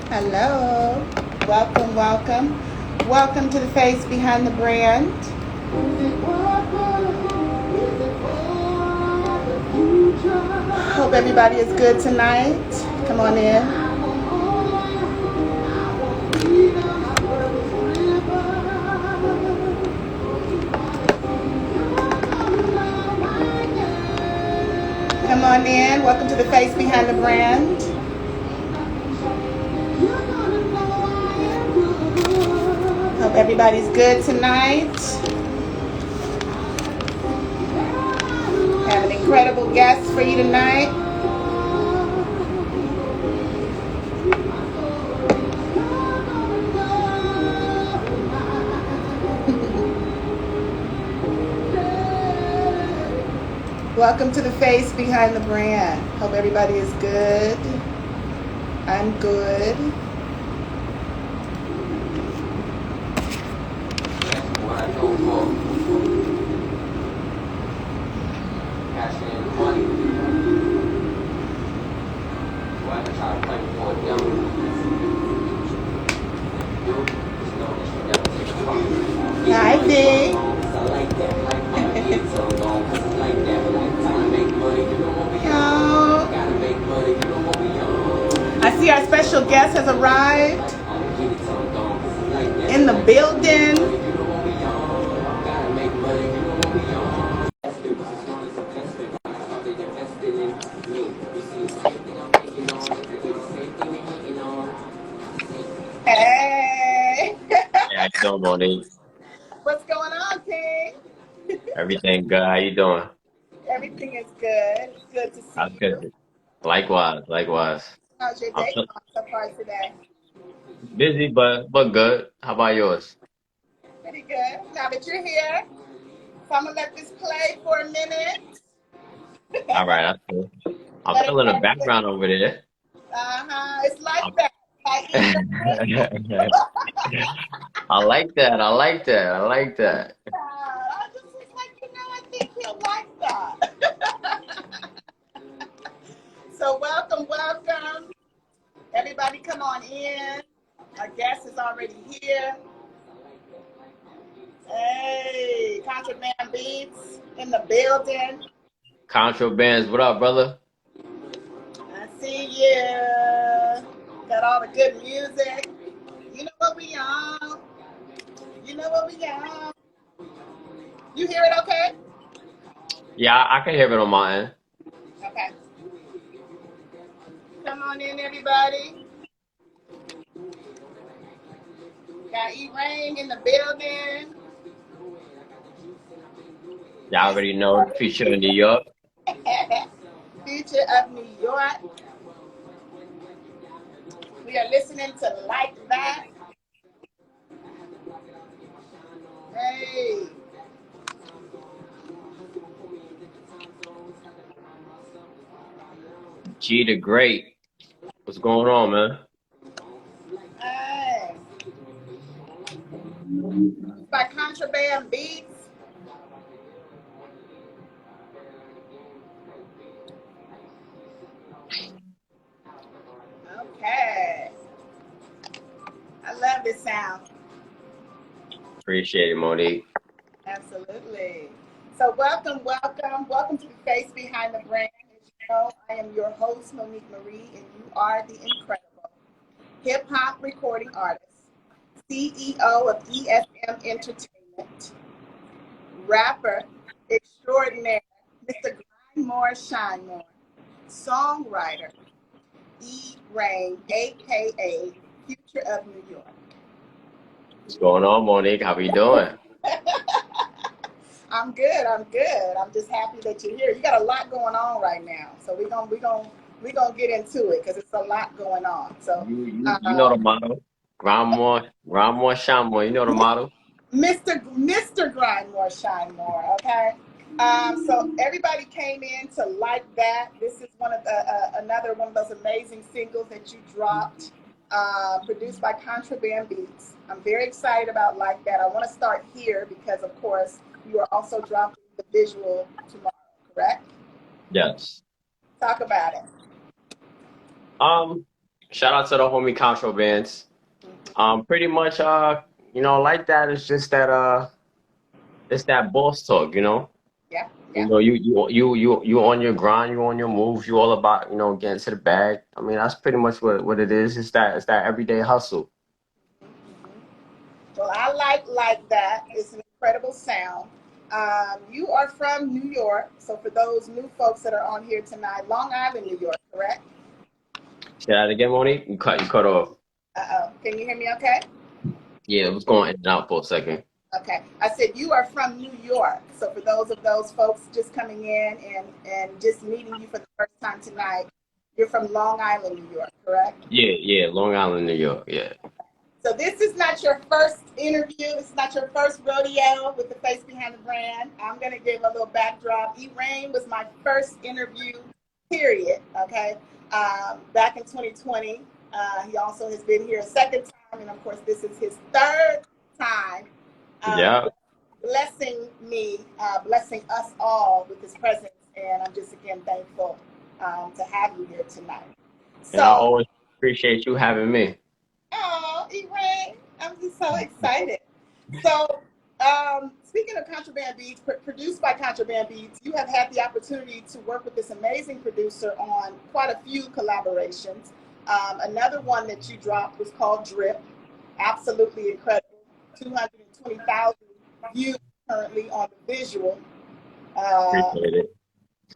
Hello. Welcome, welcome. Welcome to the face behind the brand. Hope everybody is good tonight. Come on in. Come on in. Welcome to the face behind the brand. Hope everybody's good tonight. Have an incredible guest for you tonight. Welcome to the face behind the brand. Hope everybody is good. I'm good. Hi, Big. I see our special guest has arrived in the building. Hey. How you doing, Monique? What's going on, King? Everything good? How you doing? Everything is good. Good to see That's you. good. Likewise. How's your I'm day going so far today? busy, but good. How about yours? Pretty good. Now that you're here, so I'm gonna let this play for a minute. All right, that's cool. I'm Let it feeling the play. background over there. It's like I'm- that. Like eating a I like that. I like that. I just was like, I think he'll like that. So welcome. Everybody come on in. Our guest is already here. Hey, Kontrabandbeatz in the building. Contrabands, what up, brother? I see you. Got all the good music. You know what we on. You hear it okay? Yeah, I can hear it on my end. Okay. Come on in, everybody. Got E-Rain in the building. Y'all already know the feature in New York. Future of New York. We are listening to Like That. Hey. G the Great. What's going on, man? Hey. By Kontrabandbeatz. Okay. I love this sound. Appreciate it, Monique. Absolutely. So welcome to the face behind the brand. As you know, I am your host, Monique Marie, and you are the incredible hip hop recording artist, CEO of ESM Entertainment, rapper extraordinaire, Mr. Grindmore Shinemore, songwriter, E-Rain, aka Future of New York. What's going on, Monique? How we doing? I'm good. I'm just happy that you're here. You got a lot going on right now, so we're gonna get into it because it's a lot going on. So, You know the motto. Grind more, shine more. You know the motto. Mr. Grind More, Shine More. Okay. So everybody came in to Like That. This is one of another one of those amazing singles that you dropped, produced by Kontrabandbeatz. I'm very excited about Like That. I want to start here because, of course, you are also dropping the visual tomorrow. Correct? Yes. Talk about it. Um, Shout out to the homie Kontrabandbeatz. Pretty much, like that. It's just that, it's that boss talk, you know. Yeah, You yeah. know, you on your grind, you on your moves, you all about, getting to the bag. I mean, that's pretty much what it is. It's that everyday hustle. Well, I like that. It's an incredible sound. You are from New York, so for those new folks that are on here tonight, Long Island, New York, correct? Say that again, Monique. You cut off. Uh-oh. Can you hear me okay? Yeah, it was going in and out for a second. Okay. I said you are from New York. So for those folks just coming in and just meeting you for the first time tonight, you're from Long Island, New York, correct? Yeah, Long Island, New York. Yeah. So this is not your first interview. This is not your first rodeo with the face behind the brand. I'm going to give a little backdrop. E-Rain was my first interview, period, okay, back in 2020. He also has been here a second time, and of course, this is his third time Yeah. blessing me, blessing us all with his presence. And I'm just, again, thankful to have you here tonight. And I So, always appreciate you having me. oh, E-Ray, I'm just so excited. So, speaking of Kontrabandbeatz, produced by Kontrabandbeatz, you have had the opportunity to work with this amazing producer on quite a few collaborations. Another one that you dropped was called Drip. Absolutely incredible. 220,000 views currently on the visual. Appreciate it.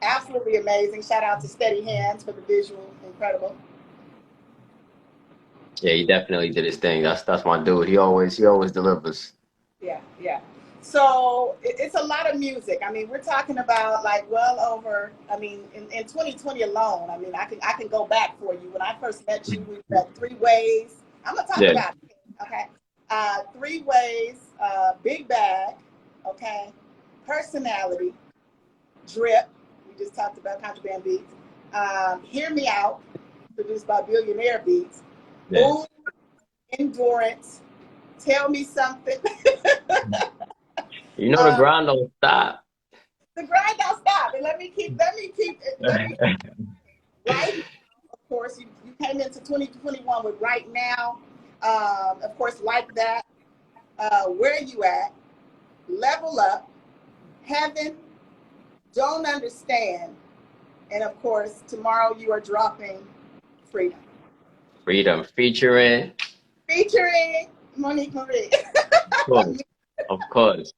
Absolutely amazing. Shout out to Steady Hands for the visual. Incredible. Yeah, he definitely did his thing. That's my dude. He always delivers. Yeah, yeah. So it's a lot of music. I mean, we're talking about like well over. I mean, in 2020 alone. I mean, I can go back for you. When I first met you, we were at Three Ways. I'm gonna talk Yeah. about it. Okay. Three Ways. Big Bag. Okay. Personality. Drip. We just talked about Kontrabandbeatz. Hear Me Out. Produced by Billionaire Beats. Yeah. Ooh, Endurance. Tell Me Something. You know the um, grind don't stop. the grind don't stop. And let me keep right now, of course, you came into 2021 with Right Now. Of course, Like That. Where You At? Level Up. Heaven. Don't Understand. And of course, tomorrow you are dropping Freedom. Freedom featuring, Featuring Monique Marie. of course, of course.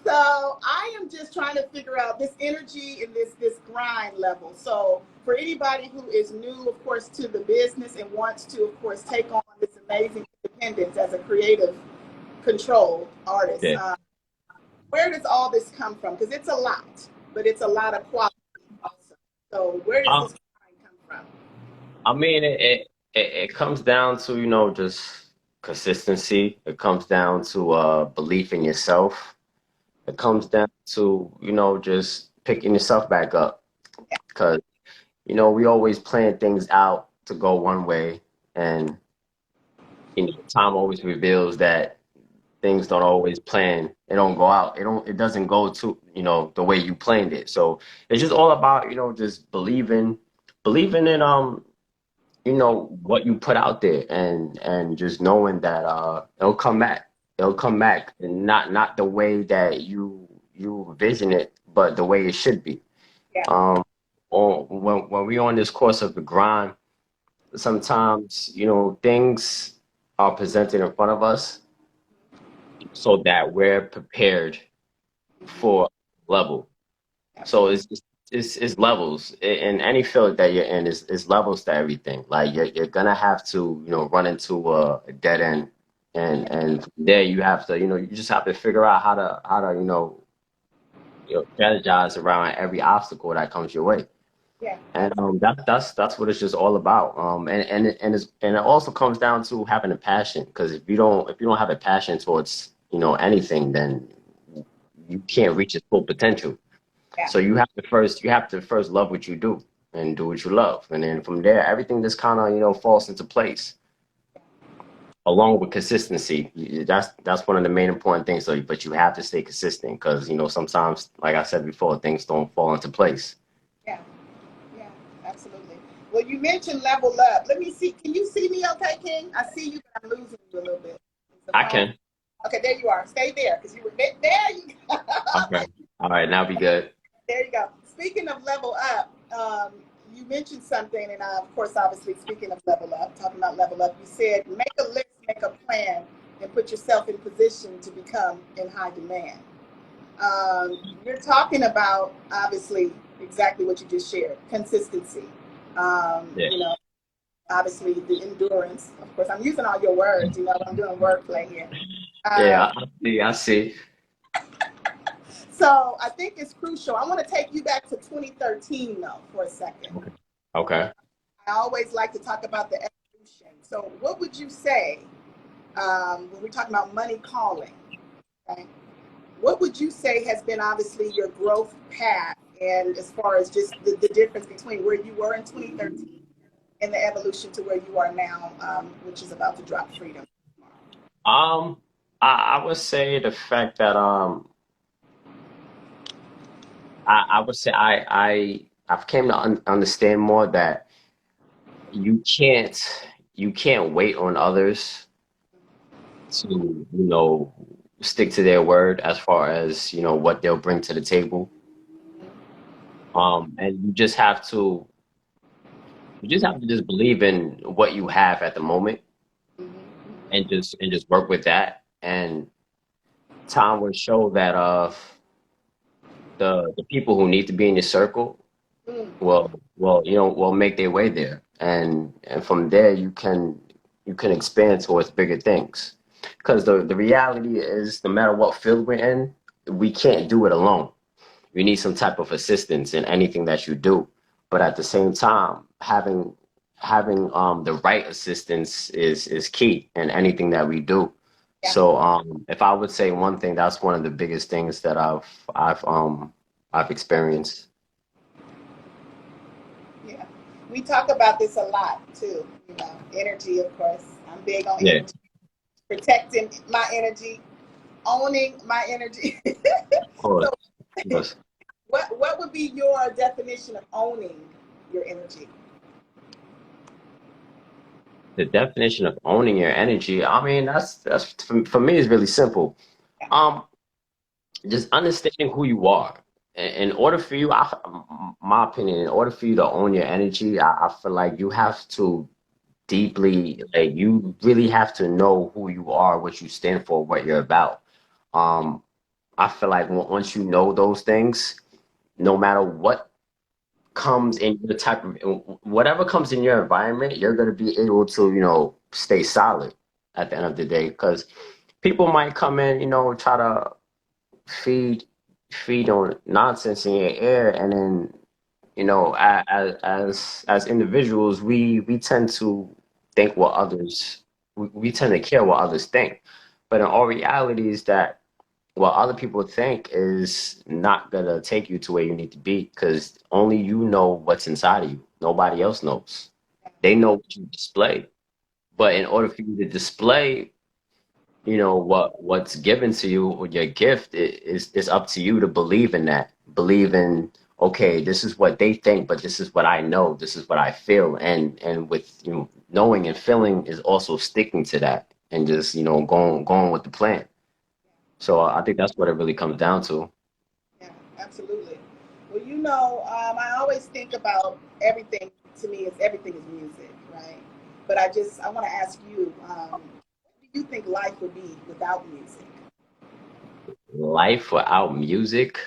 So I am just trying to figure out this energy and this grind level. So for anybody who is new, of course, to the business and wants to, of course, take on this amazing independence as a creative control artist, Yeah. Where does all this come from? Because it's a lot, but it's a lot of quality also. So where does Um, this grind come from? I mean, it comes down to, just consistency. It comes down to belief in yourself. It comes down to, just picking yourself back up. Because, we always plan things out to go one way. And, time always reveals that things don't always plan. It don't go out. It doesn't go to, the way you planned it. So it's just all about, just believing in, what you put out there and just knowing that it'll come back and not the way that you envision it, but the way it should be. Yeah, Or when we on this course of the grind, sometimes things are presented in front of us so that we're prepared for level. So it's levels in any field that you're in. Is levels to everything. Like you're gonna have to run into a dead end, and from there you have to you just have to figure out how to strategize around every obstacle that comes your way. yeah, And that's what it's just all about. And it also comes down to having a passion. Because if you don't have a passion towards anything, then you can't reach its full potential. yeah. So you have to first love what you do and do what you love, and then from there everything just kind of falls into place along with consistency. That's one of the main important things. So, but you have to stay consistent because sometimes, like I said before, things don't fall into place. Yeah, yeah, absolutely. Well, you mentioned level up. Let me see. Can you see me okay, King? I see you, but I'm losing you a little bit. Is the I phone? can. Okay, there you are. Stay there because you were there. You go. Okay. All right, now be good. There you go. Speaking of level up, you mentioned something, and of course, obviously, speaking of level up, talking about level up, you said make a list, make a plan, and put yourself in position to become in high demand. You're talking about, obviously, exactly what you just shared, consistency. Yeah. You know, obviously, the endurance. Of course, I'm using all your words. You know, I'm doing wordplay here. Yeah, I see. I see. So I think it's crucial. I want to take you back to 2013, though, for a second. Okay. I always like to talk about the evolution. So what would you say when we're talking about money calling? Okay? What would you say has been obviously your growth path, and as far as just the difference between where you were in 2013 and the evolution to where you are now, which is about to drop freedom? Um, I would say the fact that I would say I've came to understand more that you can't you can't wait on others to, stick to their word as far as, what they'll bring to the table. And you just have to just believe in what you have at the moment and just work with that. And time will show that the people who need to be in your circle will make their way there, and from there you can expand towards bigger things. Because the reality is, no matter what field we're in, we can't do it alone. You need some type of assistance in anything that you do. But at the same time, having the right assistance is key in anything that we do. Yeah. So if I would say one thing, that's one of the biggest things that I've experienced. Yeah. We talk about this a lot too. You know, energy, of course. I'm big on Yeah, energy, protecting my energy, owning my energy. of course. So Of course. what would be your definition of owning your energy? The definition of owning your energy, I mean, that's for me is really simple. Yeah. Um, just understanding who you are. In order for you, my opinion, in order for you to own your energy, I feel like you have to deeply, like, you really have to know who you are, what you stand for, what you're about. Um, I feel like once you know those things, no matter what comes in your type of whatever comes in your environment, you're going to be able to, stay solid at the end of the day. Because people might come in, try to feed feed on nonsense in your ear, and then, as individuals, we tend to think what others we tend to care what others think. But in all reality is that what other people think is not gonna take you to where you need to be, because only you know what's inside of you. Nobody else knows. They know what you display. But in order for you to display, what's given to you, or your gift, is up to you to believe in that. Believe in, okay, this is what they think, but this is what I know, this is what I feel. And with, knowing and feeling is also sticking to that, and just, going with the plan. So I think that's what it really comes down to. Yeah, absolutely. Well, I always think about everything. To me, is everything is music, right? But I want to ask you, what do you think life would be without music? Life without music,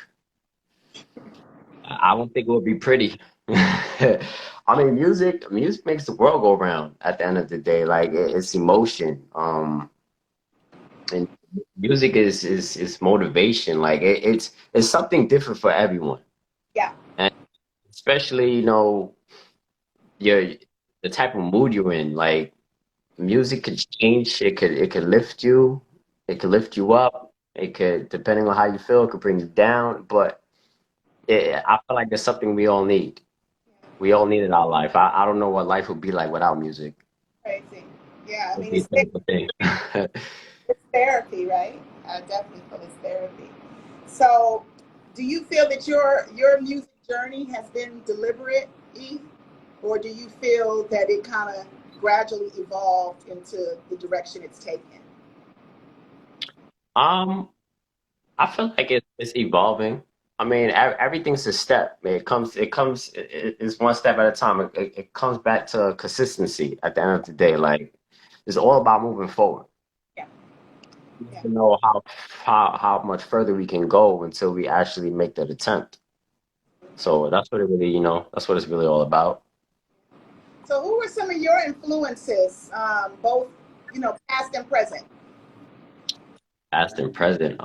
I don't think it would be pretty. I mean, music makes the world go round at the end of the day. Like, it's emotion. And music is motivation. Like, it's something different for everyone. Yeah, And especially, your the type of mood you're in. Like, music could change. It could lift you. It could lift you up. It could, depending on how you feel, it could bring you down. But I feel like it's something we all need. We all need it in our life. I don't know what life would be like without music. crazy. Yeah, I It'd mean, be a beautiful thing. it's therapy, right? I definitely feel it's therapy. So, do you feel that your music journey has been deliberate, E? or do you feel that it kind of gradually evolved into the direction it's taken? Um, I feel like it's evolving. I mean, everything's a step. Man. It's one step at a time. It comes back to consistency at the end of the day. Like, it's all about moving forward. Yeah, We yeah. never know how much further we can go until we actually make that attempt. So that's what it really, that's what it's really all about. So, who were some of your influences, both past and present? Past and present.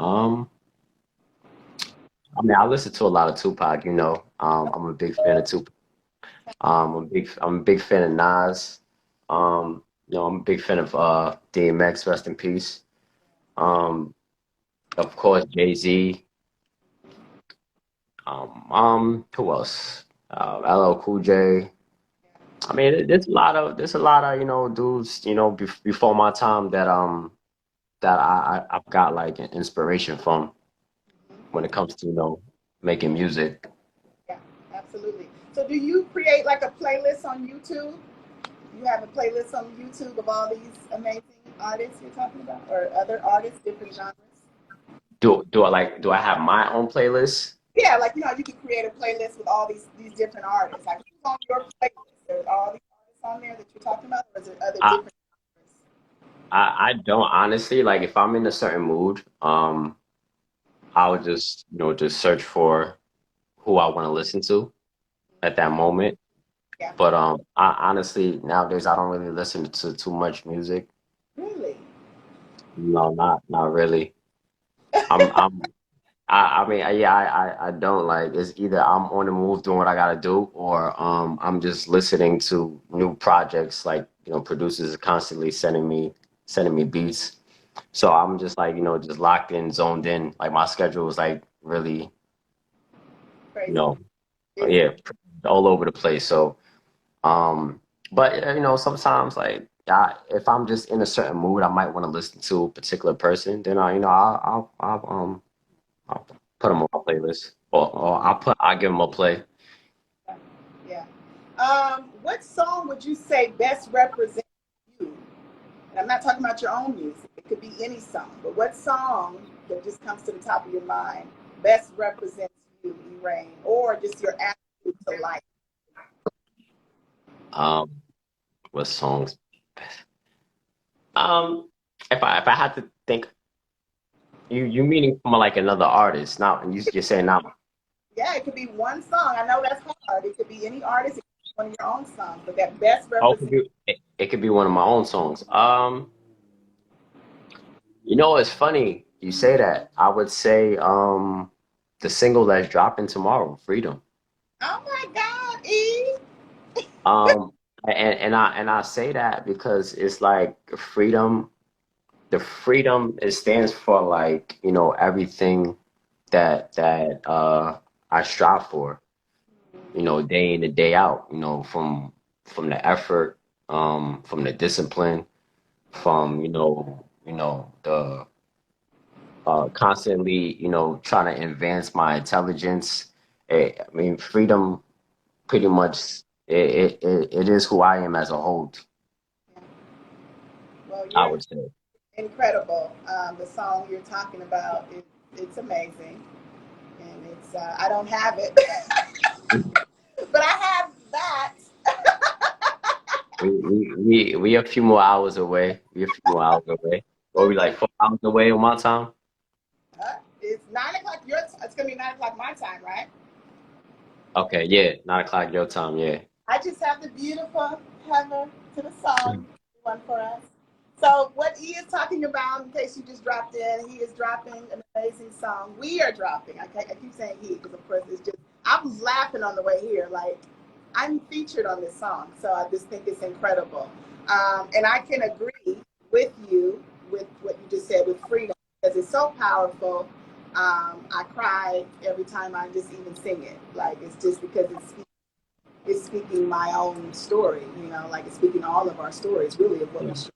I mean, I listen to a lot of Tupac. I'm a big fan of Tupac. I'm a big fan of Nas. I'm a big fan of DMX, rest in peace. Um, of course, Jay-Z. Who else? LL Cool J. I mean, there's a lot of dudes before my time that I've got like an inspiration from when it comes to making music. Yeah, absolutely. So, do you create like a playlist on YouTube? You have a playlist on YouTube of all these amazing artists you're talking about, or other artists, different genres? Do I have my own playlist? Yeah, like you could create a playlist with all these different artists. Like who's on your playlist? There's all these artists on there that you're talking about, or is there other I different artists? I don't honestly like if I'm in a certain mood, I would just just search for who I want to listen to at that moment. Yeah, But I honestly nowadays I don't really listen to too much music. really. No, not really. I'm I mean, yeah, I don't like it's either I'm on the move doing what I gotta do, or I'm just listening to new projects. Like, producers are constantly sending me beats. So I'm just like, just locked in, zoned in. Like my schedule is like really, you Crazy. know, Busy. yeah, all over the place. So, but sometimes like if I'm just in a certain mood, I might want to listen to a particular person. Then I'll put them on my playlist, or I'll give them a play. Yeah. Yeah. What song would you say best represents you? And I'm not talking about your own music. It could be any song, but what song that just comes to the top of your mind best represents you, Elaine, or just your attitude to life? Um, what songs? Um, if I had to think, you meaning from like another artist? Now, and you're saying now. Yeah, it could be one song. I know that's hard. It could be any artist. It could be one of your own songs, but that best Oh, represents. it could be one of my own songs. It's funny you say that. I would say the single that's dropping tomorrow, Freedom. Oh my God, E. Um, and I say that because it's like freedom. The freedom it stands for like everything that I strive for. Day in and day out. From the effort, from the discipline, from the constantly trying to advance my intelligence. I mean, freedom pretty much it is who I am as a whole. Well, I you're would say. incredible. The song you're talking about, it's amazing, and it's I don't have it, but I have that. We a few more hours away. We a few more hours away. Or we like 4 hours away on my time. It's 9 o'clock. It's gonna be 9 o'clock my time, right? Okay, yeah, 9 o'clock your time. Yeah. I just have the beautiful Heather to the song, one for us. So what he is talking about, in case you just dropped in, he is dropping an amazing song. We are dropping. I keep saying he because of course it's just. I was laughing on the way here, like I'm featured on this song, so I just think it's incredible. And I can agree with you with what you just said with freedom because it's so powerful. I cry every time I just even sing it. Like it's just because it's speaking my own story, like it's speaking all of our stories, really, of what Yeah. we should,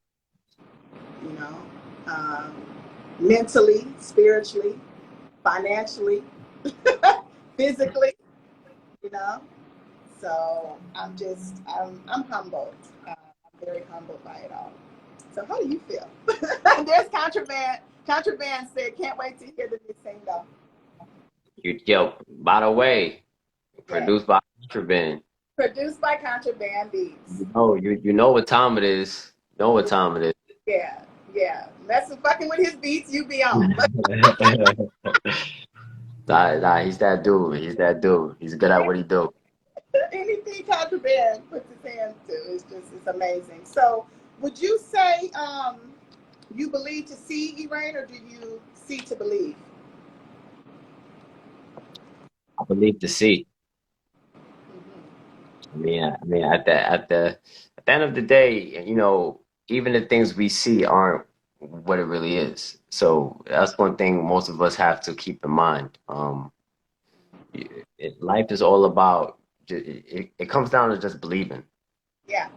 you know, um, mentally, spiritually, financially, physically, you know. So I'm humbled. I'm very humbled by it all. So how do you feel? There's Contraband. Contraband said, can't wait to hear the new single. Yo, by the way, Yeah. produced by Kontraband. Produced by Kontrabandbeatz. You know what time it is. You know what time it Yeah, yeah. Messing fucking with his beats, you be on. is. Nah, he's that dude. He's that dude. He's good at what he do. Anything Contraband puts his hands to is just it's amazing. So would you say you believe to see, Elaine, or do you see to believe? I believe to see. Mm-hmm. I mean, at the end of the day, even the things we see aren't what it really is. So that's one thing most of us have to keep in mind. Life is all about. It comes down to just believing. Yeah,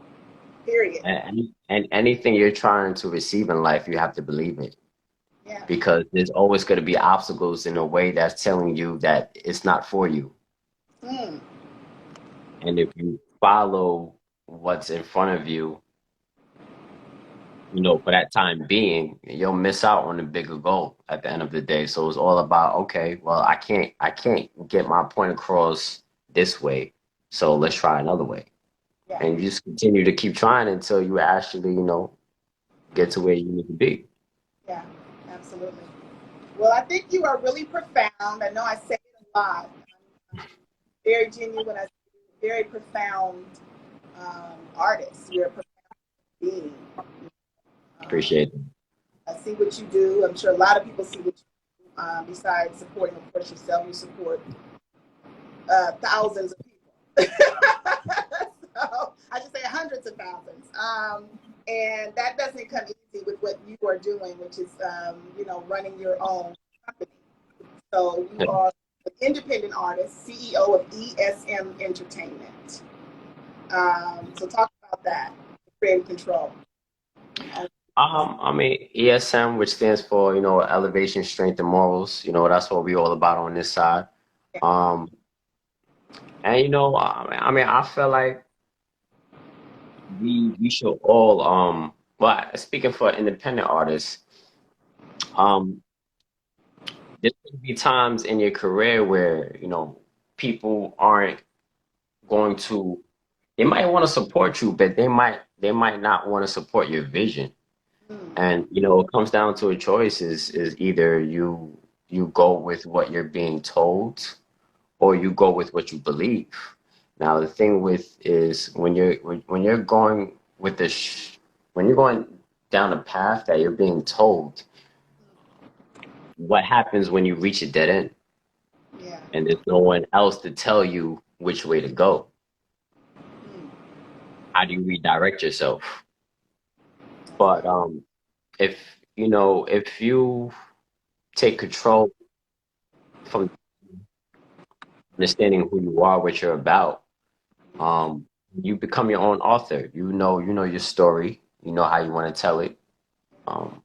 period. And anything you're trying to receive in life, you have to believe it. Yeah. Because there's always going to be obstacles in a way that's telling you that it's not for you. Mm. And if you follow what's in front of you, for that time being, you'll miss out on the bigger goal at the end of the day. So it's all about, okay, well, I can't get my point across this way. So let's try another way. Yeah. And you just continue to keep trying until you actually, get to where you need to be. Yeah, absolutely. Well, I think you are really profound. I know I say it a lot. I'm very genuine. I say very profound artist. You're a profound being. Appreciate it. I see what you do. I'm sure a lot of people see what you do. Besides supporting, of course, yourself, you support thousands of people. So I just say hundreds of thousands. And that doesn't come easy with what you are doing, which is, running your own company. So you are an independent artist, CEO of ESM Entertainment. So talk about that, creative control. I mean, ESM, which stands for, elevation, strength, and morals. That's what we all about on this side. Um, and I feel like we should all, well, speaking for independent artists, um, there's going to be times in your career where, people aren't going to, they might want to support you, but they might not want to support your vision. Mm. And it comes down to a choice is either you go with what you're being told or you go with what you believe. Now the thing with is when you're going with when you're going down a path that you're being told, what happens when you reach a dead end Yeah. and there's no one else to tell you which way to go? Mm. How do you redirect yourself? But if if you take control from understanding who you are, what you're about, you become your own author. You know your story. You know how you want to tell it. Um,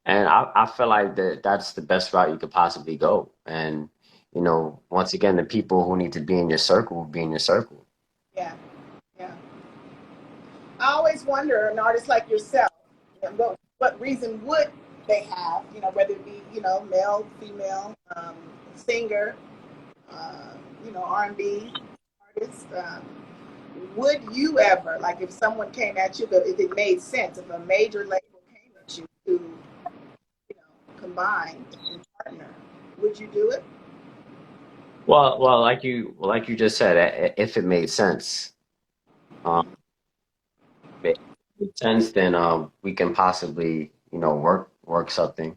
and I feel like that's the best route you could possibly go. And once again, the people who need to be in your circle will be in your circle. Yeah. Yeah. I always wonder, an artist like yourself, what reason would they have, whether it be, male, female, singer, R&B artist, would you ever, like if someone came at you, if it made sense, if a major label came at you to, combine and partner, would you do it? Well, like you just said, if it made sense, um, if it made sense, then we can possibly work something.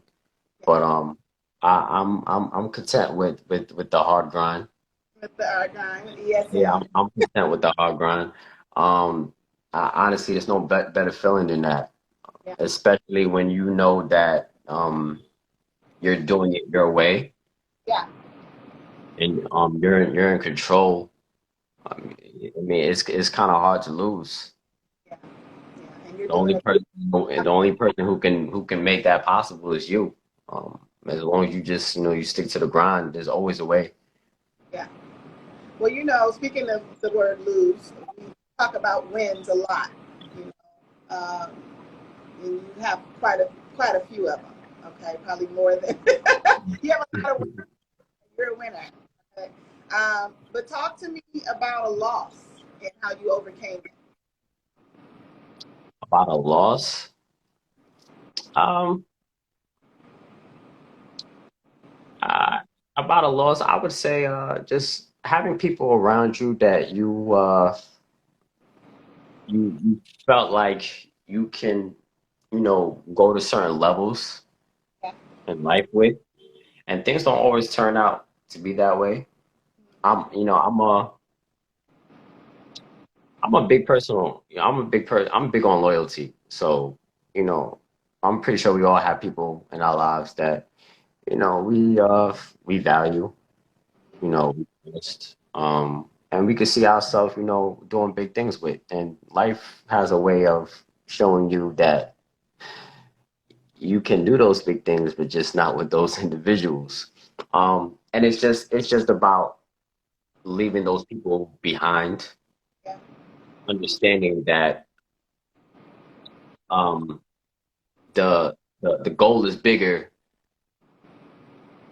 But I'm content with the hard grind. With the guy, with Yeah, ESM? I'm content with the hard grind. Um, honestly, there's no better feeling than that, Yeah. especially when you know that you're doing it your way Yeah. and you're in control. I mean, it's kind of hard to lose. Yeah. Yeah. And you're The doing only it. person who can make that possible is you. As long as you just you stick to the grind, there's always a way. Yeah. Well, you know, speaking of the word lose, we talk about wins a lot. You know, and you have quite a few of them. Okay, probably more than you have a lot of wins. You're a winner. Okay? But talk to me about a loss and how you overcame it. About a loss. Um, uh, about a loss, I would say just having people around you that you felt like you can, go to certain levels Yeah. in life with, and things don't always turn out to be that way. I'm a big personal. I'm big on loyalty. So, you know, I'm pretty sure we all have people in our lives that, we value, we trust, and we can see ourselves, doing big things with. And life has a way of showing you that you can do those big things, but just not with those individuals. And it's just about leaving those people behind, Yeah. understanding that um, the goal is bigger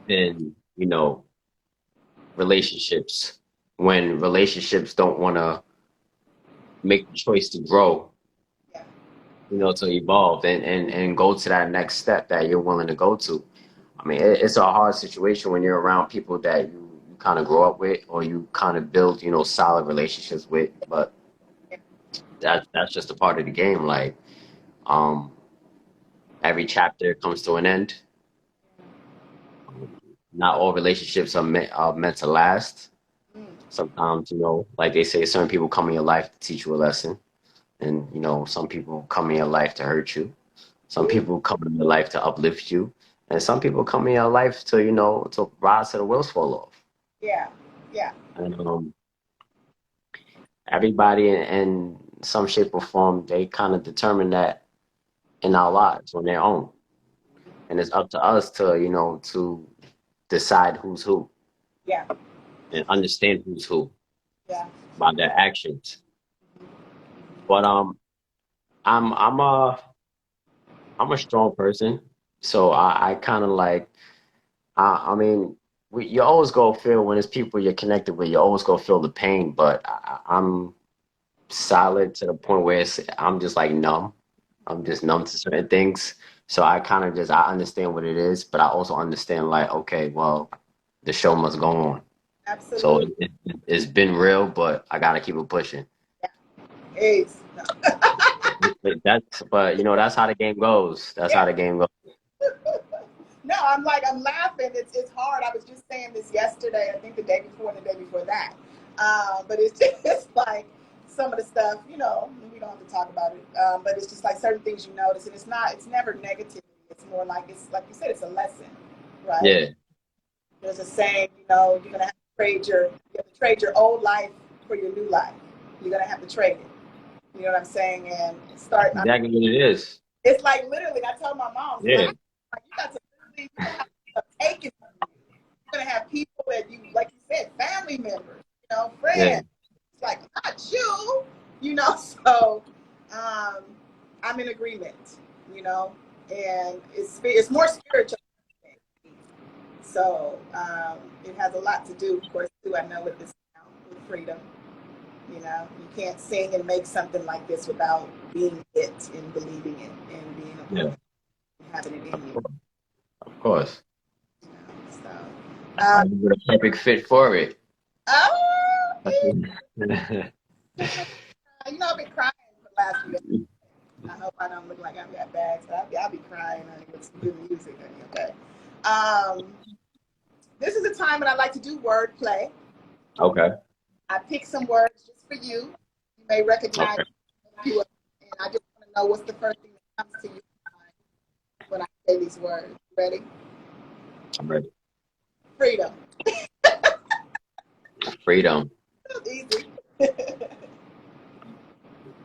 than relationships. When relationships don't want to make the choice to grow, Yeah. to evolve and go to that next step that you're willing to go to. I mean, it's a hard situation when you're around people that you kind of grow up with or you kind of build, solid relationships with. But that's just a part of the game. Like, um, every chapter comes to an end. Not all relationships are meant to last. Mm. Sometimes, like they say, certain people come in your life to teach you a lesson, and some people come in your life to hurt you. Some people come in your life to uplift you, and some people come in your life to to rise to the wheels fall off. Yeah. Yeah. And everybody in some shape or form, they kind of determine that in our lives on their own, and it's up to us to to decide who's who Yeah. and understand who's who Yeah. by their actions. But I'm I'm a I'm a strong person, so I kind of like I mean you always go feel when it's people you're connected with, you always go feel the pain. But I'm solid to the point where I'm just like numb. I'm just numb to certain things. So I kind of just I understand what it is, but I also understand like okay, well, the show must go on. So Absolutely. it's been real, but I gotta keep it pushing. Yeah. Ace. That's how the game goes. That's how Yeah. the game goes. No, I'm laughing. It's hard. I was just saying this yesterday. I think the day before and the day before that. But it's just like some of the stuff, we don't have to talk about it. But it's just like certain things you notice, and it's never negativity. It's more like it's like you said, it's a lesson, right? Yeah, There's a saying, you're gonna have to trade your old life for your new life. You're gonna have to trade it. You know what I'm saying? And that's exactly what it is. it's like literally. I told my mom, Yeah, like you got to literally, you're gonna have to take it from you. You're gonna have people that you, like you said, family members, yeah, friends. It's like not you, So I'm in agreement, and it's more spiritual. So it has a lot to do, of course, too. I know with this with freedom. You can't sing and make something like this without being it and believing it and being a part yeah. of it, and having it Of in you. course. Of course. So, That's why you were the perfect fit for it. oh, Yeah. I've been crying for the last few days. I hope I don't look like I've got bags, but I'll be crying honey, with some good music, honey, okay? Um, this is a time when I like to do wordplay. Okay. I pick some words just for you. You may recognize Okay. a few of them, and I just want to know what's the first thing that comes to you when I say these words. Ready? I'm ready. Freedom. Freedom. Easy.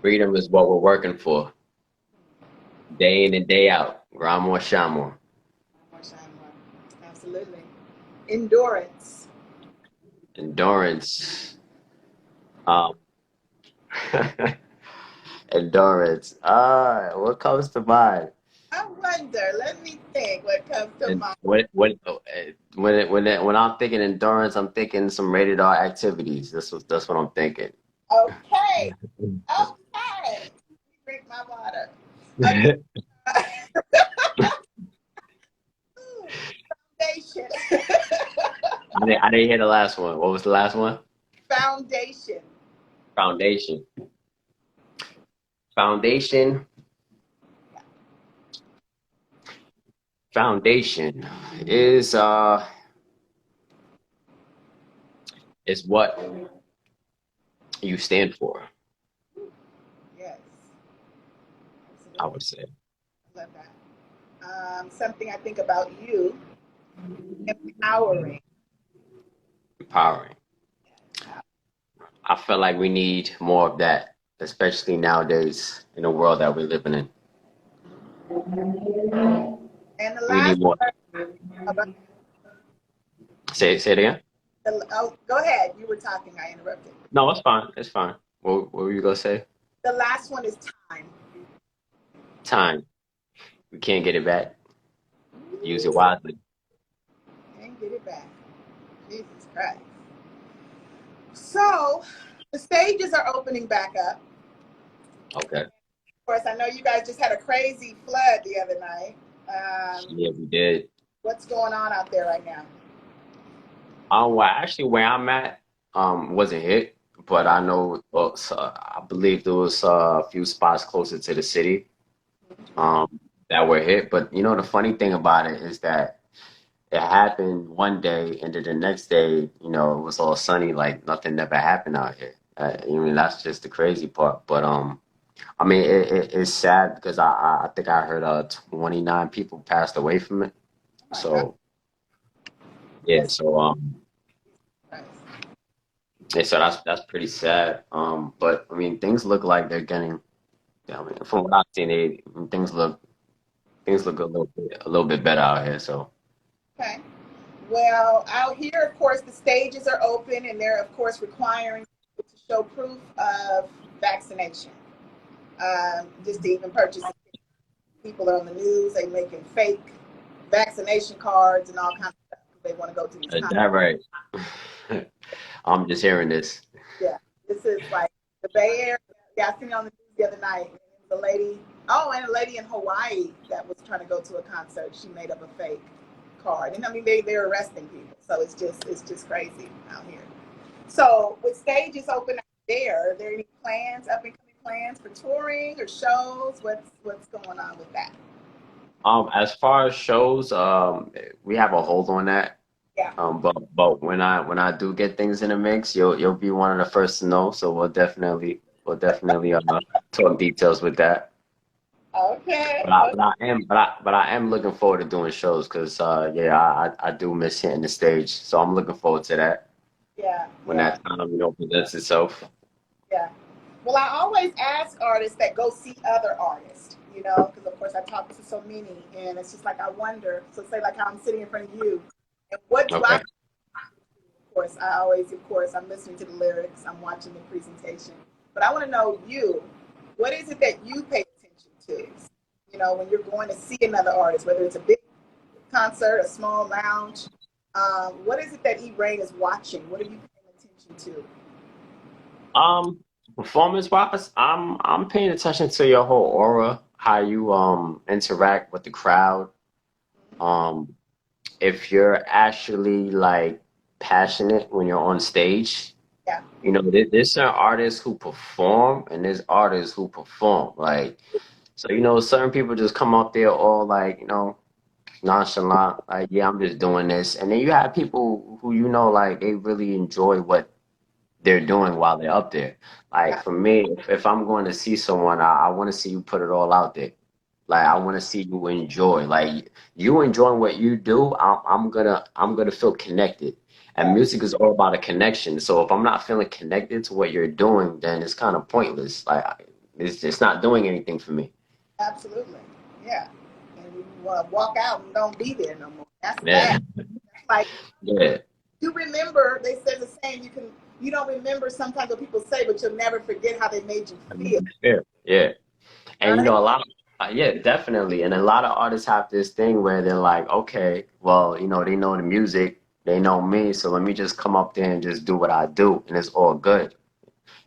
Freedom is what we're working for. Day in and day out. Grind more, shine more. More shine more. Absolutely. Endurance. Endurance. Um, endurance. What comes to mind? I wonder. Let me think. What comes to And mind? when I'm thinking endurance, I'm thinking some rated R activities. That's what I'm thinking. Okay. Okay. Drink my water. Okay. Foundation. I didn't hear the last one. What was the last one? Foundation. Foundation. Foundation. Foundation is what you stand for, Yes. I Absolutely. would say. I love that. Something I think about you, empowering. Empowering. I feel like we need more of that, especially nowadays in the world that we're living in. And the We last need more. word about Say it again. oh, go ahead. You were talking. I interrupted. No, it's fine. It's fine. What were you gonna say? The last one is time. Time. We can't get it back. Use it Ooh, wisely. can't get it back. Jesus Christ. So the stages are opening back up. Okay. Of course, I know you guys just had a crazy flood the other night. Um, Yeah, we did. what's going on out there right now? Well, actually, where I'm at, wasn't hit, but I know, well, so I believe there was a few spots closer to the city, that were hit. But you know, the funny thing about it is that it happened one day, and then the next day, you know, it was all sunny, like nothing never happened out here. I mean, that's just the crazy part. But I mean, it's sad because I think I heard 29 people passed away from it. Oh my God. So yeah, That's so Christ. yeah, so that's pretty sad. But I mean, things look like they're getting. I mean, from what I've seen, things look a little bit better out here. So Okay. Well, out here, of course, the stages are open and they're, of course, requiring you to show proof of vaccination. Just to even purchase it. People are on the news, they making fake vaccination cards and all kinds of stuff because they want to go to these is concerts. that right? I'm just hearing this. Yeah, this is like the Bay Area. Yeah, I seen it on the news the other night. And it was a lady, oh, and a lady in Hawaii that was trying to go to a concert. She made up a fake card, and I mean they're arresting people. So it's just crazy out here. So with stages open out there, are there any plans, up and coming plans for touring or shows? What's going on with that? As far as shows, we have a hold on that. Yeah. But when I do get things in the mix, you'll be one of the first to know. So we'll definitely talk details with that. Okay. But I am looking forward to doing shows because yeah, I do miss hitting the stage. So I'm looking forward to that Yeah. when Yeah. that time, you know, presents itself. Yeah. Well, I always ask artists that go see other artists, because of course I talk to so many, and it's just like I wonder. So say like how I'm sitting in front of you, and what do I? Okay. Of course, I always, of course, I'm listening to the lyrics, I'm watching the presentation, but I want to know you. What is it that you pay attention to? When you're going to see another artist, whether it's a big concert, a small lounge, what is it that E-Rain is watching? What are you paying attention to? Um, Performance wise, I'm paying attention to your whole aura, how you interact with the crowd. Um, if you're actually like passionate when you're on stage, Yeah. you know, there's certain artists who perform and there's artists who perform. Like, so you know, certain people just come up there all like, you know, nonchalant, like, yeah, I'm just doing this. And then you have people who you know, like, they really enjoy what they're doing while they're up there. Like Yeah. for me, if I'm going to see someone, I want to see you put it all out there. Like I want to see you enjoy. Like you enjoying what you do, I'm gonna feel connected. And Yeah. music is all about a connection. So if I'm not feeling connected to what you're doing, then it's kind of pointless. Like it's not doing anything for me. Absolutely. Yeah. And you want to walk out and don't be there no more. That's Yeah, bad. That's like yeah, you remember they said the same. You can you don't remember sometimes what people say, but you'll never forget how they made you feel. Yeah. And you Right? know, a lot of, yeah, definitely. And a lot of artists have this thing where they're like, okay, well, you know, they know the music, they know me, so let me just come up there and just do what I do, and it's all good.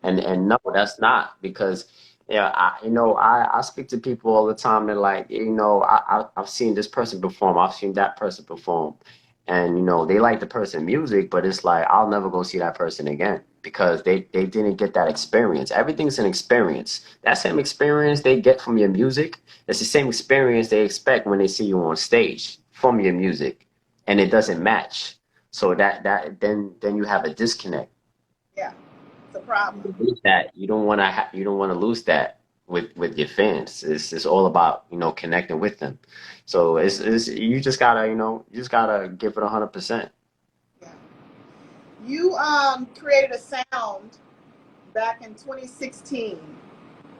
And no, that's not because yeah, I speak to people all the time. They're like, I've seen this person perform, I've seen that person perform, and they like the person music, but it's like I'll never go see that person again because they didn't get that experience. Everything's an experience. That same experience they get from your music, it's the same experience they expect when they see you on stage from your music, and it doesn't match. So then you have a disconnect. Yeah, it's a problem. Lose that you don't want to lose that with your fans. It's all about connecting with them. So it's you just gotta give it 100%. Yeah. You created a sound back in 2016,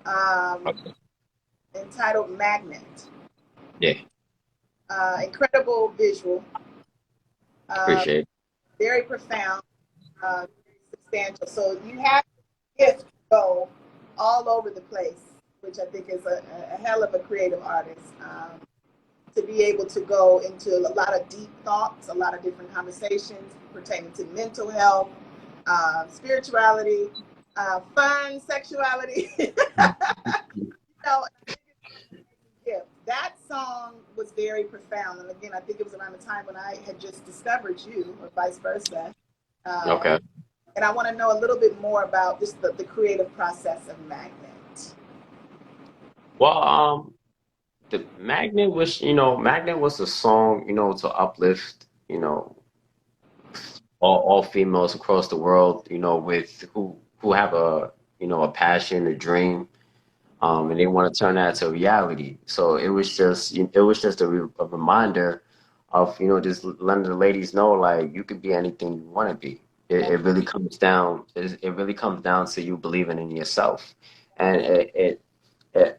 um, Okay. entitled Magnet. Yeah, Incredible visual, uh, appreciate it. very profound, very substantial. So you have the gift to go all over the place, which I think is a hell of a creative artist. To be able to go into a lot of deep thoughts, a lot of different conversations pertaining to mental health, spirituality, fun, sexuality. know, yeah, that song was very profound. And again, I think it was around the time when I had just discovered you, or vice versa. Um, Okay. and I want to know a little bit more about just the creative process of Magnet. Well, the Magnet was a song, to uplift, all females across the world, with who have a passion, a dream, and they want to turn that to reality. So it was just a reminder of just letting the ladies know like you could be anything you want to be. It really comes down to you believing in yourself, and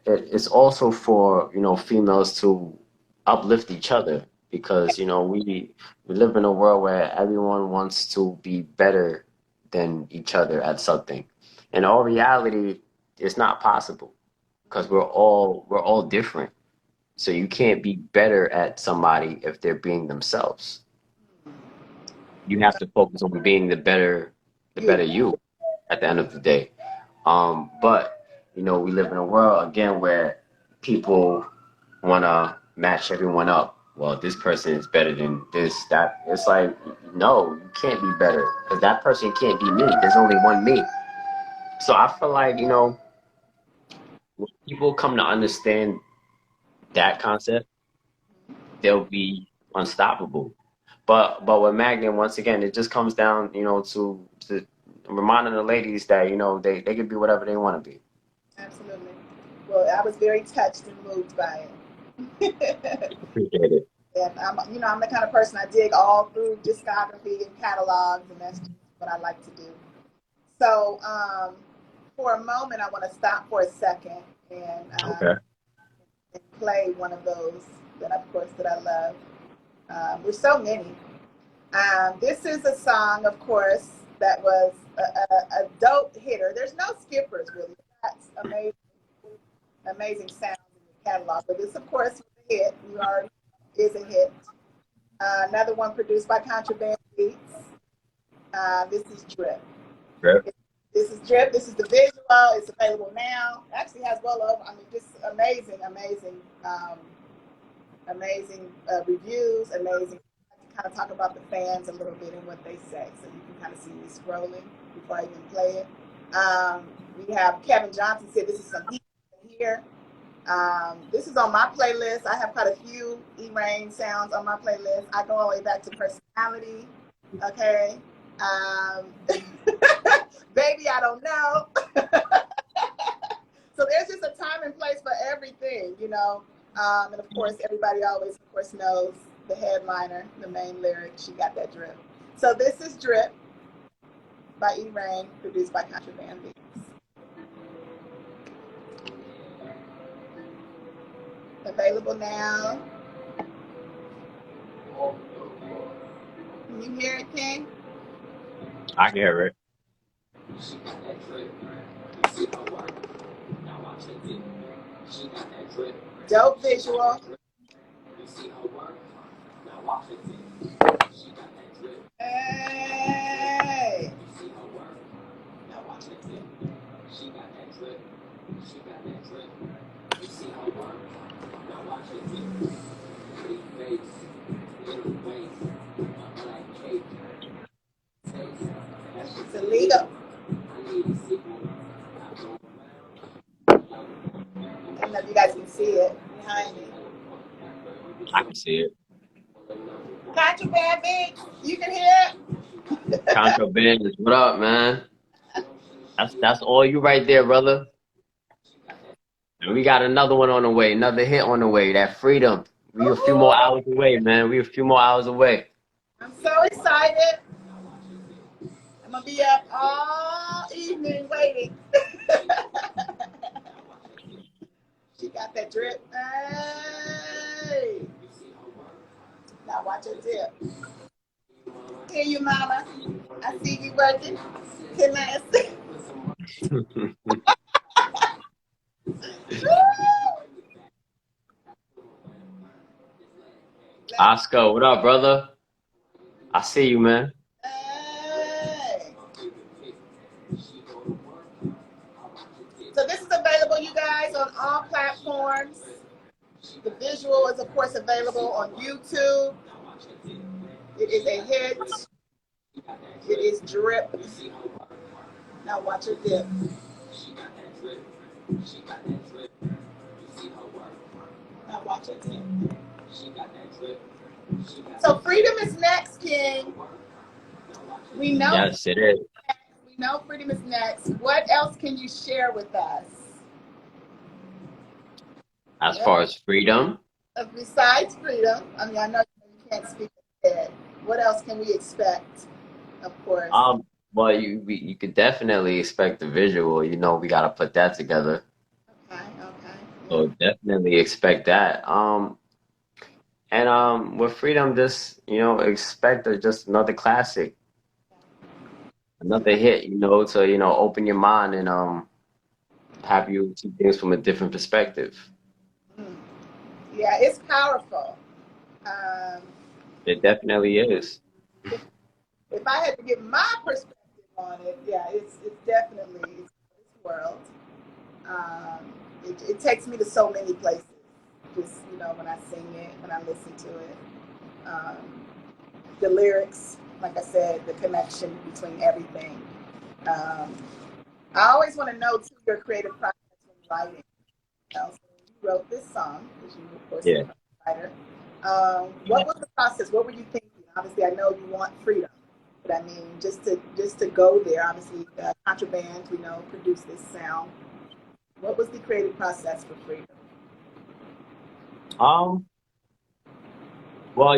it's also for females to uplift each other because we live in a world where everyone wants to be better than each other at something. In all reality, it's not possible because we're all different. So you can't be better at somebody if they're being themselves. You have to focus on being the You, better you at the end of the day. But we live in a world again where people want to match everyone up. Well, this person is better than this, that. It's like, no, you can't be better because that person can't be me. There's only one me. So I feel like, when people come to understand that concept, they'll be unstoppable. But with Magnet, once again, it just comes down, to reminding the ladies that, they can be whatever they want to be. absolutely. Well, I was very touched and moved by it. Appreciate it. And I'm the kind of person I dig all through discography and catalogs, and that's just what I like to do. So, for a moment, I want to stop for a second Okay. and play one of those that, of course, that I love. There's so many. This is a song, of course, that was a dope hitter. There's no skippers, really. That's amazing, amazing sounds in the catalog. But this, of course, was a hit. You already is a hit. Another one produced by Kontrabandbeatz. This is Drip. Okay. This is Drip. This is the visual. It's available now. It actually has well over, just amazing, amazing, amazing reviews, amazing. I can kind of talk about the fans a little bit and what they say. So you can kind of see me scrolling before I even play it. We have Kevin Johnson said this is some heat here. This is on my playlist. I have quite a few E-Rain sounds on my playlist. I go all the way back to Personality. Okay. Baby, I don't know. So there's just a time and place for everything. And of course, everybody always, of course, knows the headliner, the main lyric. She got that drip. So this is Drip by E-Rain, produced by Kontrabandbeatz. Available now. Can you hear it, King? I can hear it. Dope visual. Hey. It's illegal. I don't know if you guys can see it behind me. I can see it. Kontrabandbeatz, you can hear it? Kontrabandbeatz, what up, man? That's all you right there, brother. And we got another one on the way, another hit on the way. That Freedom. We a few more hours away, man. We a few more hours away. I'm so excited. I'm going to be up all evening waiting. She got that drip. Hey. Now watch her dip. Hear you, mama. I see you working. Can I see? Oscar, what up, brother? I see you, man. Hey. So this is available, you guys, on all platforms. The visual is, of course, available on YouTube. It is a hit. It is drip. Now watch her dip. Now watch her dip. So Freedom is next, King. We know. Yes, it is. We know Freedom is next. What else can you share with us? As far as Freedom? Besides Freedom, I mean, I know you can't speak ahead. What else can we expect, of course? Well, you could definitely expect the visual. You know, we gotta put that together. Okay. Yeah. So definitely expect that. And with Freedom, just expect just another classic, another hit. To open your mind and have you see things from a different perspective. Yeah, it's powerful. Um, It definitely is. if I had to give my perspective on it, yeah, it's definitely it's this world. It takes me to so many places. Just when I sing it, when I listen to it, the lyrics, like I said, the connection between everything. I always want to know too your creative process when writing. So you wrote this song, because you of course Yeah. are a writer. What was the process? What were you thinking? Obviously, I know you want freedom, but I mean, just to go there. Obviously, Kontrabandbeatz, we know, produced this sound. What was the creative process for Freedom? Well,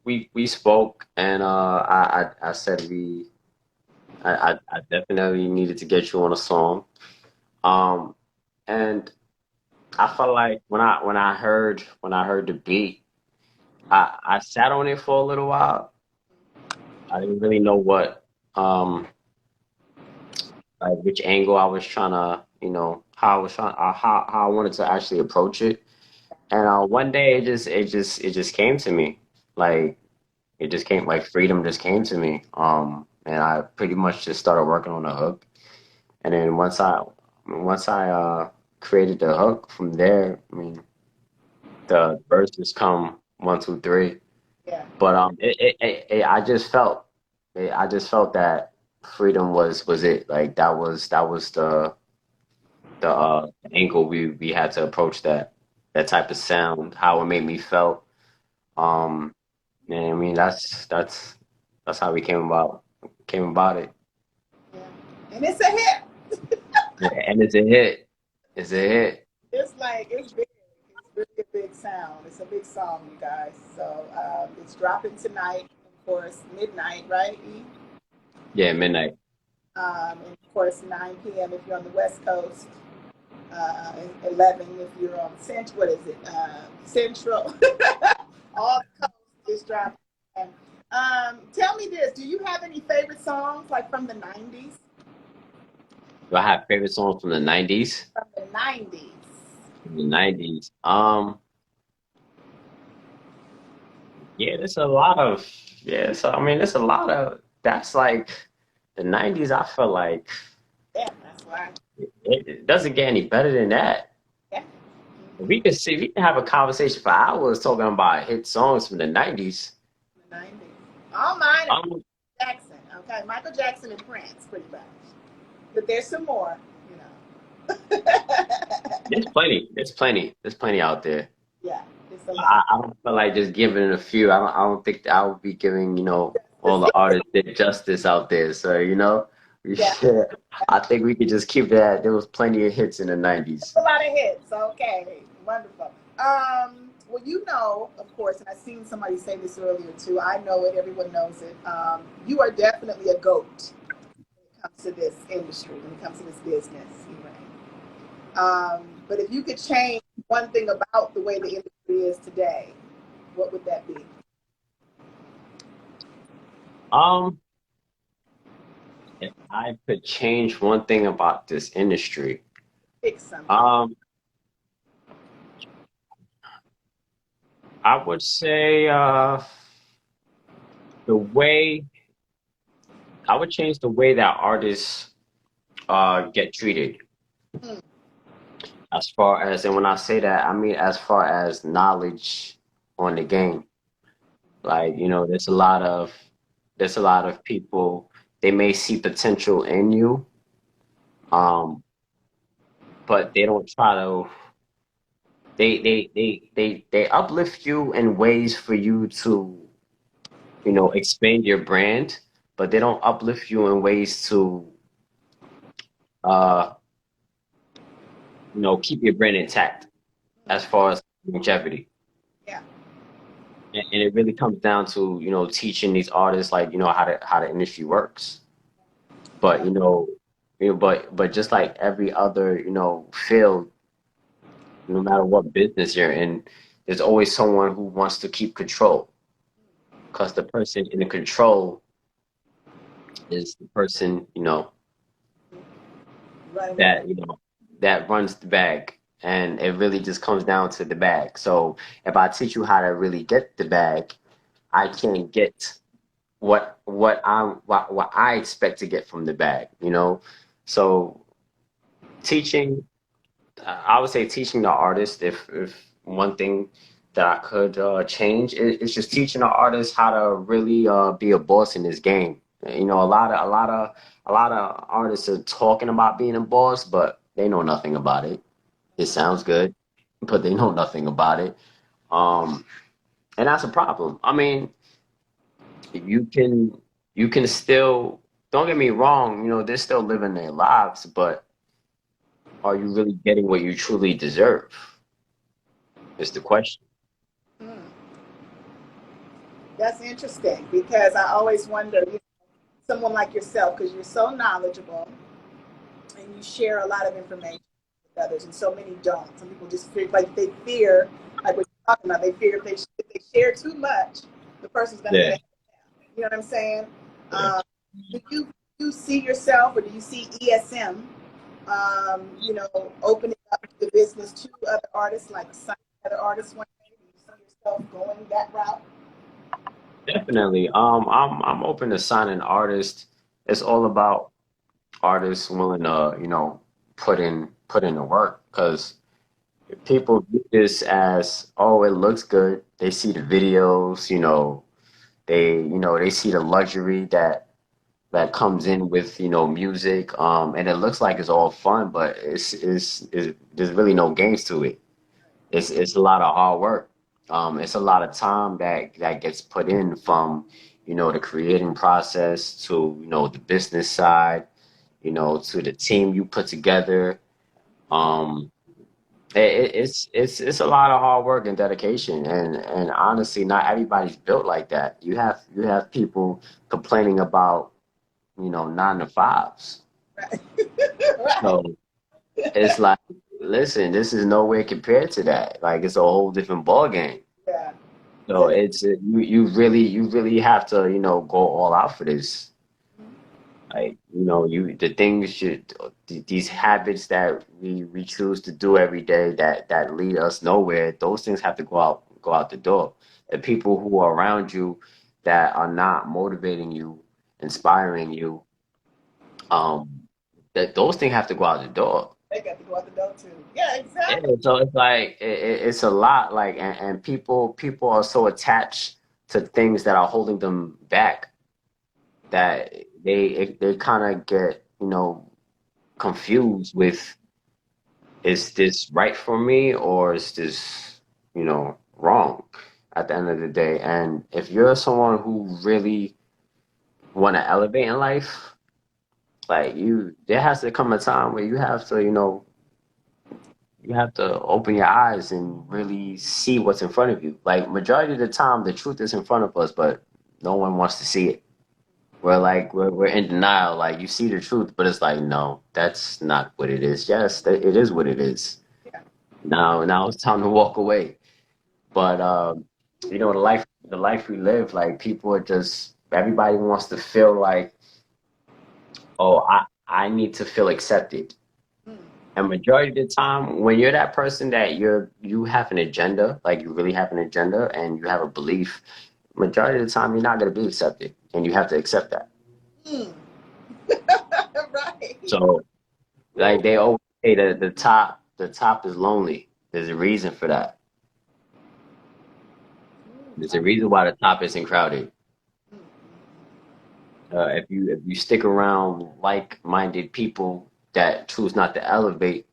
we spoke, and I said I definitely needed to get you on a song. And I felt like when I heard the beat, I sat on it for a little while. I didn't really know what like which angle I was trying to, how I was trying how I wanted to actually approach it. And one day it just came to me. Like it just came like Freedom just came to me. And I pretty much just started working on the hook. And then once I created the hook from there, I mean the verses come 1, 2, 3. Yeah. But I just felt that Freedom was it. Like that was the angle we had to approach that type of sound, how it made me felt. Um, and I mean that's how we came about it. Yeah. And it's a hit. Yeah, and it's a hit. It's a hit. It's like, it's big. It's really a big sound. It's a big song, you guys. So it's dropping tonight, of course, midnight, right, E? Yeah, midnight. And of course, 9 p.m. if you're on the West Coast, 11 if you're on Central. What is it? Central. All the coast is dropping. Tell me this: do you have any favorite songs like from the '90s? Do I have favorite songs from the '90s? From the '90s. in the 90s. Yeah, there's a lot of yeah. So I mean, there's a lot of that's like the 90s. I feel like Yeah, that's why. it doesn't get any better than that. Yeah. We can have a conversation for hours talking about hit songs from the 90s. The 90s. All mine are Um, Jackson. Okay, Michael Jackson and Prince, pretty much. But there's some more, you know. there's plenty out there. Yeah, it's a lot. I don't feel like just giving a few. I don't think that I would be giving, all the artists their justice out there. So, we Yeah, should, I think we could just keep that. There was plenty of hits in the 90s. a lot of hits. Okay, wonderful. Well, of course, and I've seen somebody say this earlier too. I know it. Everyone knows it. You are definitely a goat when it comes to this industry, when it comes to this business. But if you could change one thing about the way the industry is today, what would that be? Um, if I could change one thing about this industry, Pick something. I would say the way I would change the way that artists get treated. Hmm. As far as, and when I say that, I mean as far as knowledge on the game. Like, there's a lot of people, they may see potential in you, um, but they don't try to they uplift you in ways for you to, expand your brand, but they don't uplift you in ways to uh, keep your brand intact as far as longevity. Yeah. And it really comes down to, teaching these artists like, how the industry works. But, Right. but just like every other, field, no matter what business you're in, there's always someone who wants to keep control. Because the person in the control is the person, Right. that, that runs the bag. And it really just comes down to the bag. So if I teach you how to really get the bag, I can get what I expect to get from the bag. So teaching, I would say teaching the artist, if one thing that I could change is just teaching the artist how to really be a boss in this game. A lot of artists are talking about being a boss, but they know nothing about it. It sounds good, but they know nothing about it. Um, and that's a problem. I mean, you can you can still, don't get me wrong, they're still living their lives, but are you really getting what you truly deserve? Is the question. Hmm. That's interesting because I always wonder, someone like yourself, because you're so knowledgeable and you share a lot of information with others, and so many don't. Some people just feel like they fear, like what you're talking about, they fear if they share too much, the person's going to get Yeah. ahead of them. You know what I'm saying? Yeah. Um, do you see yourself, or do you see ESM, opening up the business to other artists, like signing other artists one day? Do you see yourself going that route? Definitely. I'm open to signing artists. It's all about artists willing to, put in the work. Because people view this as, oh, it looks good. They see the videos, they see the luxury that comes in with, music. And it looks like it's all fun, but there's really no games to it. It's a lot of hard work. It's a lot of time that gets put in from, the creating process to, the business side, to the team you put together. Um, it's a lot of hard work and dedication, and honestly, not everybody's built like that. You have people complaining about, 9 to 5s. Right. Right. So it's like, listen, this is nowhere compared to that. Like, it's a whole different ball game. Yeah. So it's you really have to, go all out for this. Like, the things these habits that we choose to do every day that lead us nowhere, those things have to go out the door. The people who are around you that are not motivating you, inspiring you, um, that those things have to go out the door. They got to go out the door too. Yeah, Yeah, exactly. so it's like it's a lot, like, and people are so attached to things that are holding them back that they kind of get, confused with, is this right for me or is this, wrong at the end of the day. And if you're someone who really want to elevate in life, like, there has to come a time where you have to open your eyes and really see what's in front of you. Like, majority of the time, the truth is in front of us, but no one wants to see it. We're in denial. Like, you see the truth, but it's like, no, that's not what it is. Yes, it is what it is. Yeah. Now it's time to walk away. But the life we live, like, people are just, everybody wants to feel like, oh, I need to feel accepted. Mm. And majority of the time, when you're that person that you have an agenda, like, you really have an agenda and you have a belief, majority of the time you're not going to be accepted, and you have to accept that. Mm. Right. So, like, Ooh. they always say that the top is lonely. There's a reason for that. There's a reason why the top isn't crowded. Mm. If you stick around like-minded people that choose not to elevate,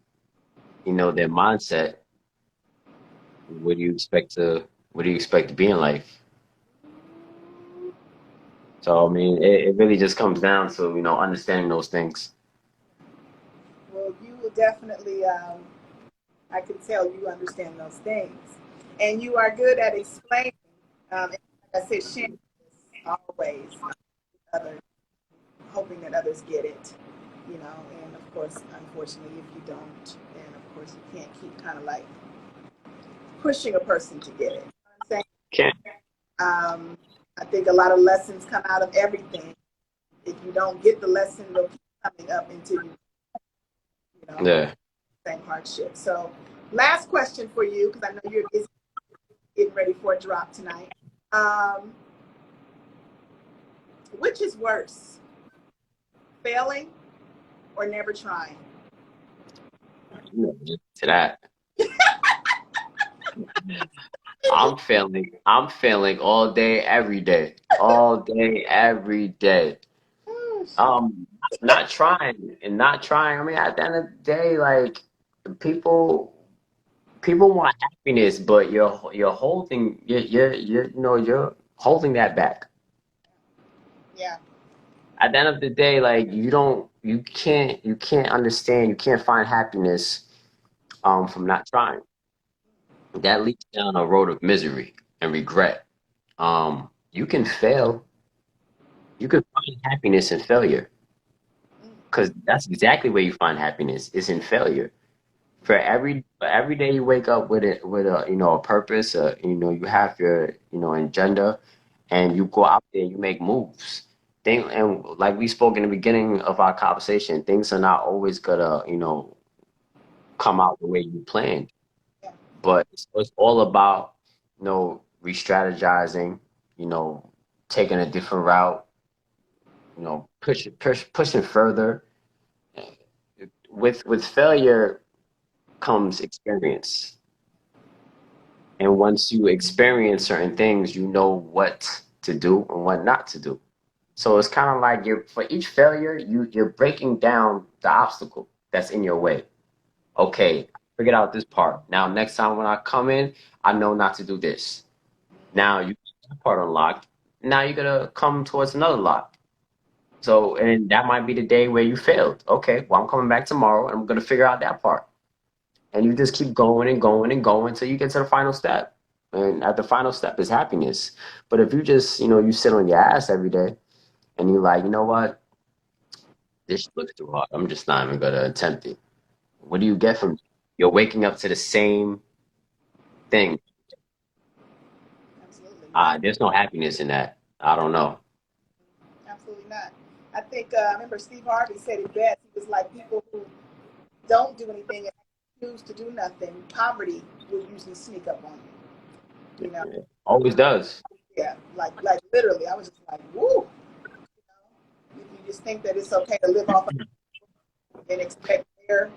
their mindset, what do you expect to be in life? So, I mean, it really just comes down to, understanding those things. Well, you will definitely, I can tell you understand those things. And you are good at explaining. And like I said, sharing this always others, hoping that others get it, and of course, unfortunately, if you don't, then of course you can't keep kind of like pushing a person to get it. You know what I'm saying? Can't. I think a lot of lessons come out of everything. If you don't get the lesson, they'll keep coming up until you know, Yeah. same hardship. So, last question for you, because I know you're busy getting ready for a drop tonight. Um, which is worse, failing or never trying? To that. I'm failing all day, every day. All day, every day. Oh, Um, not trying and not trying. I mean, at the end of the day, like, people people want happiness, but you're holding that back. yeah. At the end of the day, like, you can't understand, you can't find happiness from not trying. That leads down a road of misery and regret. You can fail. You can find happiness in failure, because that's exactly where you find happiness, is in failure. For every day you wake up with a a purpose, you have your agenda, and you go out there and you make moves. And like we spoke in the beginning of our conversation, things are not always gonna come out the way you planned. Yeah. But it's all about re-strategizing, you know, taking a different route, pushing further. With failure comes experience. And once you experience certain things, you know what to do and what not to do. So it's kind of like, for each failure, you're breaking down the obstacle that's in your way. Okay, I figured out this part. Now next time when I come in, I know not to do this. Now you got that part unlocked. Now you're gonna come towards another lock. So, and that might be the day where you failed. Okay, well, I'm coming back tomorrow and I'm gonna figure out that part. And you just keep going and going and going until you get to the final step. And at the final step is happiness. But if you just, you sit on your ass every day and you're like, you know what, this looks too hard. I'm just not even gonna attempt it. What do you get from you're waking up to the same thing? Absolutely not. There's no happiness in that. I don't know. Absolutely not. I think I remember Steve Harvey said it best. He was like, people who don't do anything and choose to do nothing, poverty will usually sneak up on you. You know, Always does. yeah, like literally. I was just like, woo. You just think that it's okay to live off of and expect their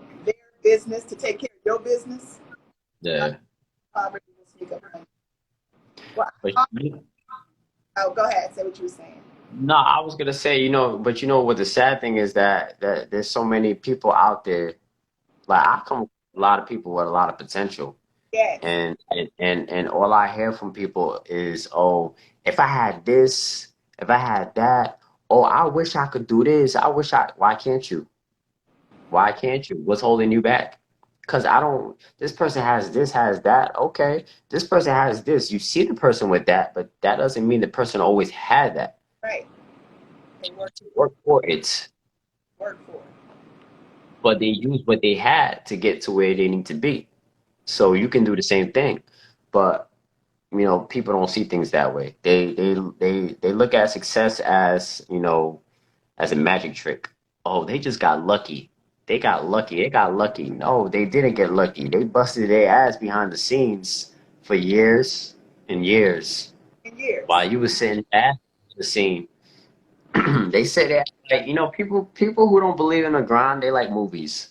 business to take care of your business. Yeah. Poverty will sneak up on you. Well, oh, go ahead. Say what you were saying. No, I was gonna say, but what the sad thing is that there's so many people out there. Like I come with a lot of people with a lot of potential. Yes. And all I hear from people is, oh, if I had this, if I had that, oh, I wish I could do this. Why can't you? Why can't you? What's holding you back? Because this person has this, has that. Okay. This person has this. You see the person with that, but that doesn't mean the person always had that. Right. They work for it. Work for it. But they use what they had to get to where they need to be. So you can do the same thing. But people don't see things that way. They look at success as, as a magic trick. Oh, they just got lucky. They got lucky. They got lucky. No, they didn't get lucky. They busted their ass behind the scenes for years and years. And years. While you were sitting at the scene. They say that, like, people who don't believe in the grind, they like movies.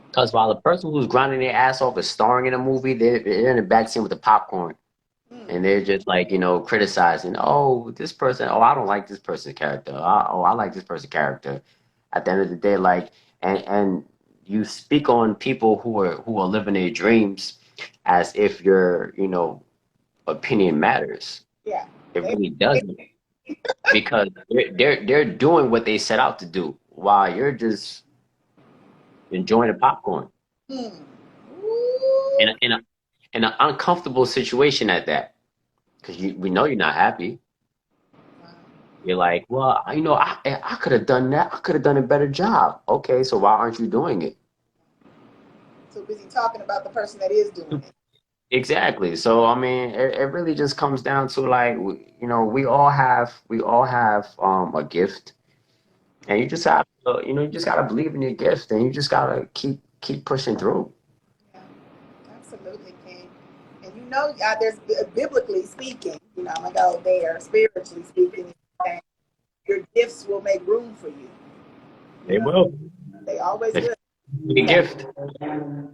Because while the person who's grinding their ass off is starring in a movie, they're in the back scene with the popcorn. And they're just like, criticizing, oh, this person, oh, I don't like this person's character. Oh, I like this person's character. At the end of the day, like, and you speak on people who are living their dreams as if your, opinion matters. Yeah. It really doesn't. Because they're doing what they set out to do while you're just enjoying the popcorn. In an uncomfortable situation at that. Because we know you're not happy. You're like, well, I could have done that. I could have done a better job. Okay, so why aren't you doing it? So busy talking about the person that is doing it. Exactly. So I mean, it really just comes down to like, we all have a gift, and you just have to, you just gotta believe in your gift, and you just gotta keep pushing through. Yeah, absolutely, King. And there's biblically speaking, I'm gonna go there. Spiritually speaking, your gifts will make room for you. They will. They always will. A gift. You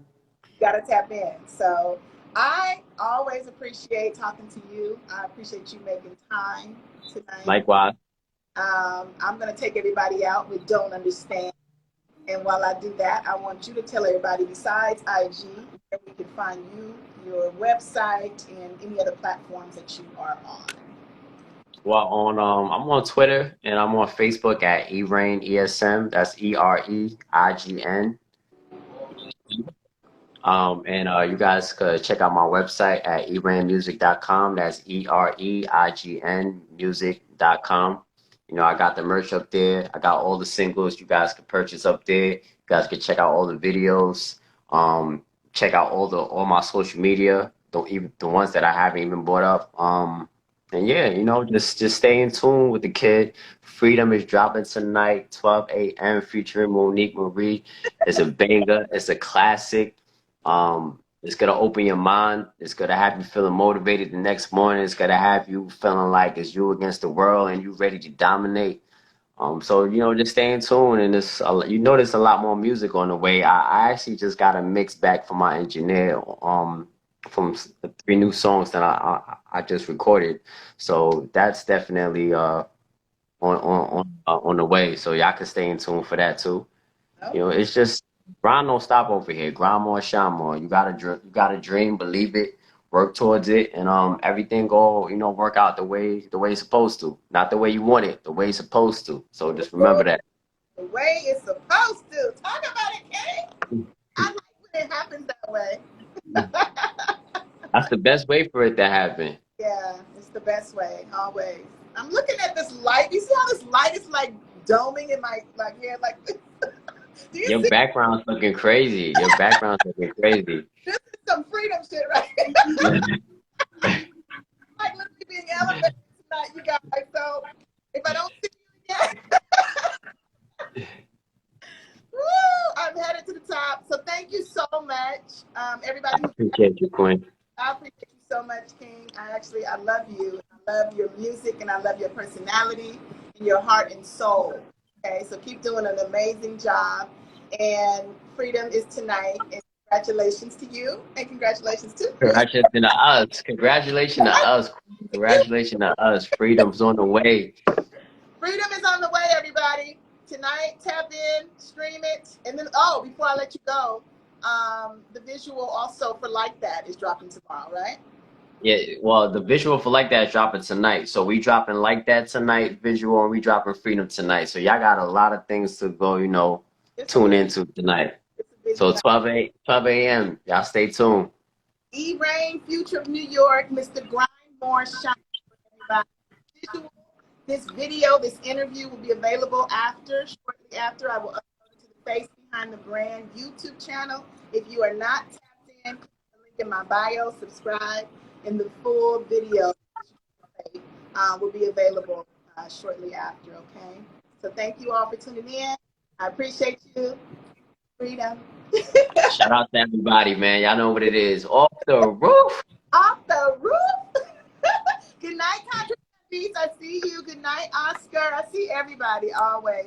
gotta tap in. So I always appreciate talking to you. I appreciate you making time tonight. Likewise. I'm going to take everybody out with Don't Understand. And while I do that, I want you to tell everybody besides IG where we can find you, your website, and any other platforms that you are on. Well, I'm on Twitter and I'm on Facebook at Erain ESM. That's EREIGN. And you guys could check out my website at erainmusic.com. That's EREIGN music.com. I got the merch up there. I got all the singles you guys can purchase up there. You guys can check out all the videos. Check out all my social media, the ones that I haven't even brought up. And yeah, just stay in tune with the kid. Freedom is dropping tonight, 12 a.m. featuring Monique Marie. It's a banger. It's a classic. It's gonna open your mind. It's gonna have you feeling motivated the next morning. It's gonna have you feeling like it's you against the world and you ready to dominate. So just stay in tune, and there's a lot more music on the way. I actually just got a mix back from my engineer from the 3 new songs that I just recorded. So that's definitely on the way. So y'all can stay in tune for that too. It's just grind don't stop over here. Grind more, shine more. You gotta dream, believe it, work towards it, and everything go work out the way it's supposed to. Not the way you want it, the way it's supposed to. So just remember that. The way it's supposed to. Talk about it, Kay. I like when it happens that way. That's the best way for it to happen. Yeah, it's the best way, always. I'm looking at this light. You see how this light is like doming in my hair like this? Your background's looking crazy. Your background's looking crazy. This is some freedom shit right here. Like literally being elevated tonight, you guys. So if I don't see you again, Appreciate you, Queen. I appreciate you so much, King. I love you. I love your music and I love your personality and your heart and soul. Okay, so keep doing an amazing job. And freedom is tonight. And congratulations to you and congratulations to me. Congratulations to us. Congratulations to us. Queen. Congratulations to us. Freedom's on the way. Freedom is on the way, everybody. Tonight, tap in, stream it. And then, oh, before I let you go, the visual also for Like That is dropping tomorrow, right? Yeah, well, the visual for Like That is dropping tonight. So we dropping Like That tonight, visual, and we dropping Freedom tonight. So y'all got a lot of things to go, tune into tonight. So 12 a.m. Y'all stay tuned. E-Rain, Future of New York, Mr. Grindmore, Shine, everybody. Visual, this video, this interview will be available shortly after. I will upload it to the Face Behind the Brand YouTube channel. If you are not tapped in, click the link in my bio, subscribe, and the full video will be available shortly after, okay? So thank you all for tuning in. I appreciate you. Freedom. Shout out to everybody, man. Y'all know what it is. Off the roof. Off the roof. Good night, Kontrabandbeatz. I see you. Good night, Oscar. I see everybody always.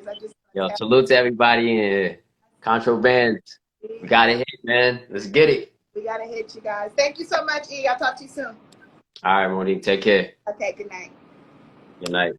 Yo, salute to everybody in Kontrabandbeatz. We got to hit, man. Let's get it. We got to hit, you guys. Thank you so much, E. I'll talk to you soon. All right, Monique. Take care. Okay, good night. Good night.